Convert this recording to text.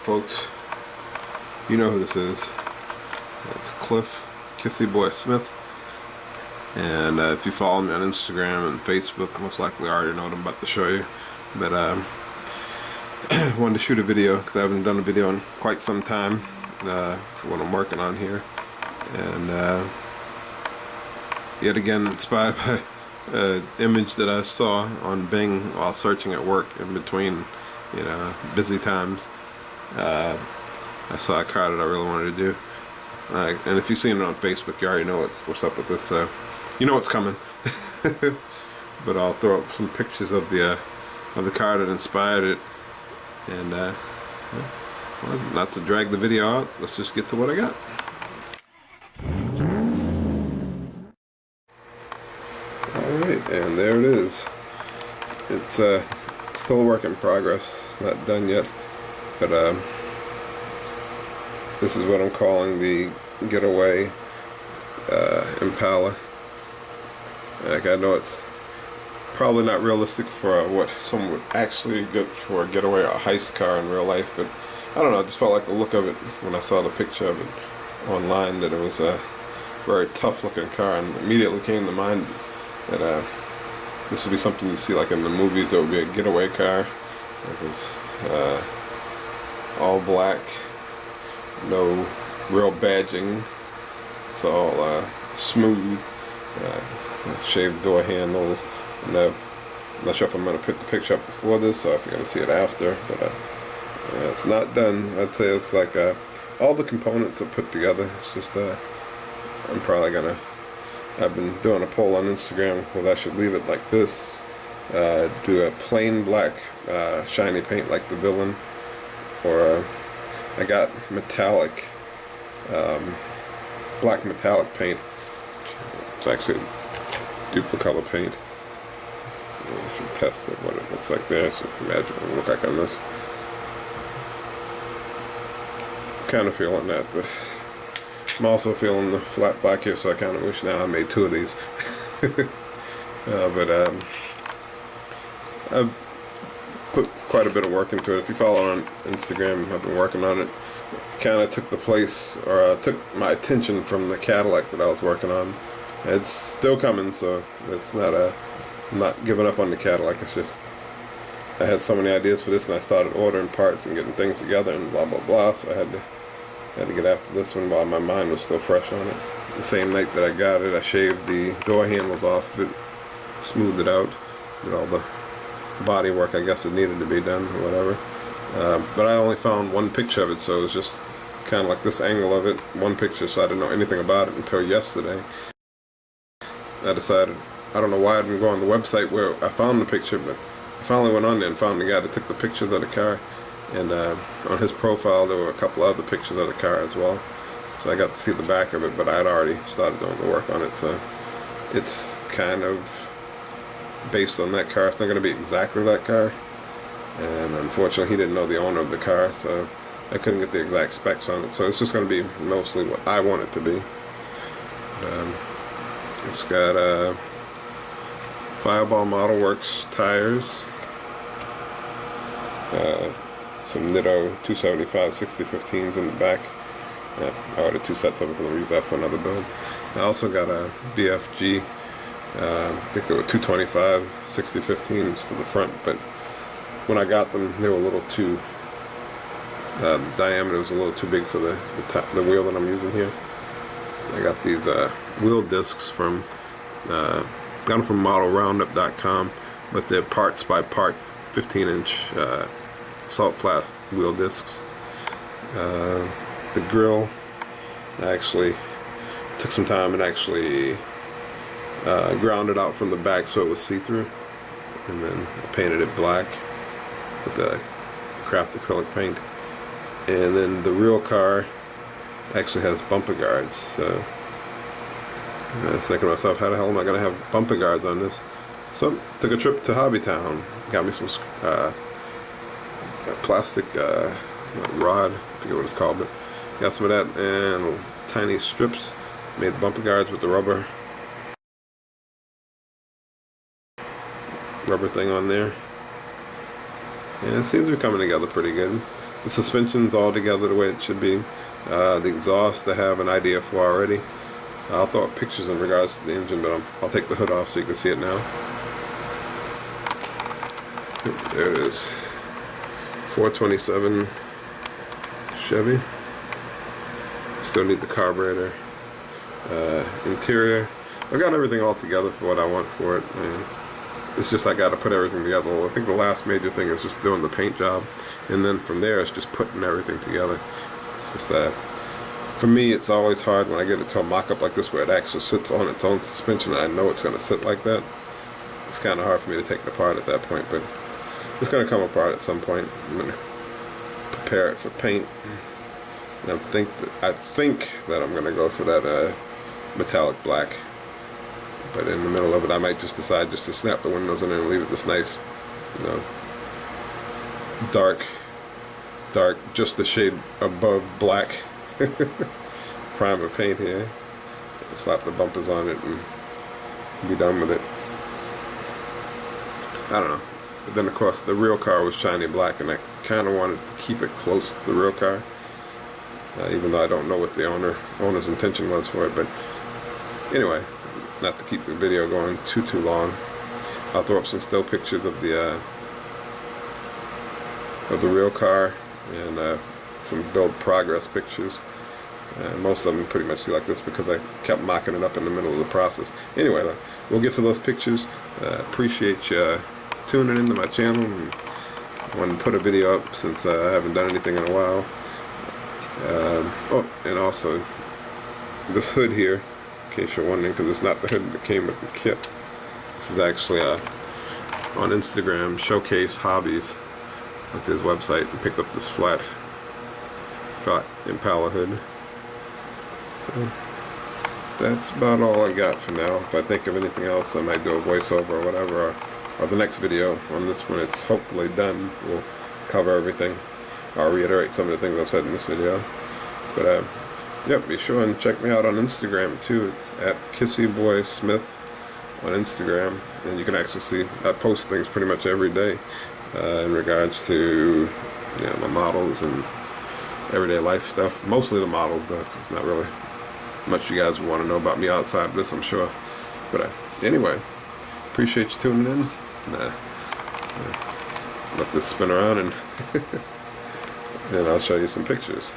folks. You know who this is. It's Cliff Kissy Boy Smith. And if you follow me on Instagram and Facebook, most likely already know what I'm about to show you. But wanted to shoot a video because I haven't done a video in quite some time for what I'm working on here. And yet again, inspired by an image that I saw on Bing while searching at work in between, you know, busy times. I saw a car that I really wanted to do. And if you've seen it on Facebook, you already know what's up with this. So you know what's coming. But I'll throw up some pictures of the car that inspired it. And well, not to drag the video out, let's just get to what I got. Alright, and there it is. It's still a work in progress. It's not done yet. But this is what I'm calling the Getaway Impala. Like, I know it's probably not realistic for what someone would actually get for a getaway or a heist car in real life, but I don't know, I just felt like the look of it when I saw the picture of it online, that it was a very tough looking car, and immediately came to mind that this would be something you see like in the movies. There would be a getaway car. It was all black, no real badging. It's all smooth, shaved door handles. And I'm not sure if I'm going to put the picture up before this or if you're going to see it after, but it's not done. I'd say it's like all the components are put together. It's just I'm probably going to, I've been doing a poll on Instagram whether I should leave it like this, do a plain black shiny paint like the villain, or I got metallic, black metallic paint. It's actually duplicolor paint. There's a test of what it looks like there, so imagine what it will look like on this. Kind of feeling that, but I'm also feeling the flat black here, so I kind of wish now I made two of these. But I've put quite a bit of work into it. If you follow on Instagram, I've been working on it. It kind of took the place, or took my attention from the Cadillac that I was working on. It's still coming, so it's not I'm not giving up on the Cadillac. It's just I had so many ideas for this, and I started ordering parts and getting things together and blah blah blah. So I had to get after this one while my mind was still fresh on it. The same night that I got it, I shaved the door handles off of it, smoothed it out, did all the body work I guess it needed to be done or whatever. But I only found one picture of it, so it was just kind of like this angle of it, one picture, so I didn't know anything about it until yesterday. I decided, I don't know why I didn't go on the website where I found the picture, but I finally went on there and found the guy that took the pictures of the car. And on his profile there were a couple other pictures of the car as well. So I got to see the back of it, but I had already started doing the work on it. So it's kind of based on that car. It's not going to be exactly that car. And unfortunately he didn't know the owner of the car, so I couldn't get the exact specs on it. So it's just going to be mostly what I want it to be. It's got Fireball Model Works tires, some Nitto 275 6015s in the back. I ordered two sets of it because I'm going to use that for another build. I also got a BFG, I think they were 225 6015s for the front, but when I got them they were a little too, the diameter was a little too big for the wheel that I'm using here. I got these wheel discs from got them from modelroundup.com, but they're parts by part 15-inch salt flat wheel discs. The Grille, I actually took some time and actually ground it out from the back so it was see-through, and then I painted it black with the craft acrylic paint. And then the real car actually has bumper guards, so I was thinking to myself, how the hell am I going to have bumper guards on this? So took a trip to Hobbytown, got me some plastic rod, I forget what it's called, but got some of that and tiny strips, made the bumper guards with the rubber thing on there, and it seems to be coming together pretty good. The suspension's all together the way it should be. The exhaust I have an idea for already. I'll throw up pictures in regards to the engine, but I'll take the hood off so you can see it now. There it is. 427 Chevy. Still need the carburetor. Interior. I got everything all together for what I want for it. And it's just I got to put everything together. I think the last major thing is just doing the paint job, and then from there it's just putting everything together. Just for me, it's always hard when I get it to a mock-up like this where it actually sits on its own suspension and I know it's going to sit like that. It's kind of hard for me to take it apart at that point, but it's going to come apart at some point. I'm going to prepare it for paint, and I think that I'm going to go for that metallic black. But in the middle of it, I might just decide just to snap the windows in and leave it this nice, you know, dark, just the shade above black primer paint here. Slap the bumpers on it and be done with it. I don't know. But then of course the real car was shiny black, and I kind of wanted to keep it close to the real car, even though I don't know what the owner's intention was for it. But anyway, not to keep the video going too long, I'll throw up some still pictures of the real car and some build progress pictures. Most of them pretty much see like this because I kept mocking it up in the middle of the process. Anyway, we'll get to those pictures. Appreciate you tuning into my channel. And I wanted to put a video up since I haven't done anything in a while. Oh, and also this hood here, in case you're wondering, because it's not the hood that came with the kit. This is actually on Instagram, Showcase Hobbies, went to his website and picked up this flat Impala hood. So that's about all I got for now. If I think of anything else, I might do a voiceover or whatever, or the next video on this when it's hopefully done, we'll cover everything. I'll reiterate some of the things I've said in this video. But yep, be sure and check me out on Instagram too. It's at KissyBoySmith on Instagram, and you can actually see I post things pretty much every day in regards to, you know, my models and everyday life stuff. Mostly the models though, 'cause it's not really much you guys would want to know about me outside of this, I'm sure. But anyway, appreciate you tuning in. Let this spin around and and I'll show you some pictures.